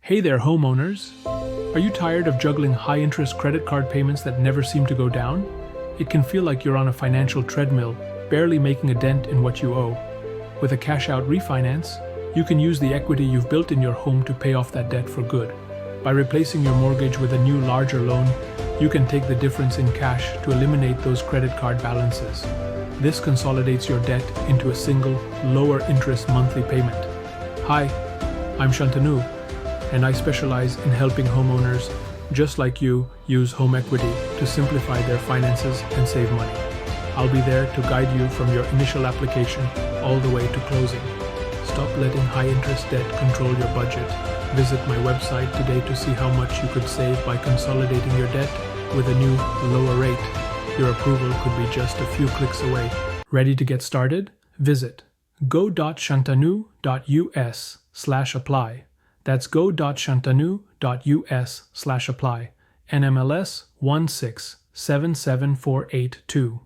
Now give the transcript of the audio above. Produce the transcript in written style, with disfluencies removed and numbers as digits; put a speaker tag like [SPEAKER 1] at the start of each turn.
[SPEAKER 1] Hey there, homeowners! Are you tired of juggling high-interest credit card payments that never seem to go down? It can feel like you're on a financial treadmill, barely making a dent in what you owe. With a cash-out refinance, you can use the equity you've built in your home to pay off that debt for good. By replacing your mortgage with a new, larger loan, you can take the difference in cash to eliminate those credit card balances. This consolidates your debt into a single, lower-interest monthly payment. Hi, I'm Shantanu, and I specialize in helping homeowners just like you use home equity to simplify their finances and save money. I'll be there to guide you from your initial application all the way to closing. Stop letting high-interest debt control your budget. Visit my website today to see how much you could save by consolidating your debt with a new, lower rate. Your approval could be just a few clicks away. Ready to get started? Visit go.shantanu.us/apply. That's go.shantanu.us/apply. NMLS 1677482.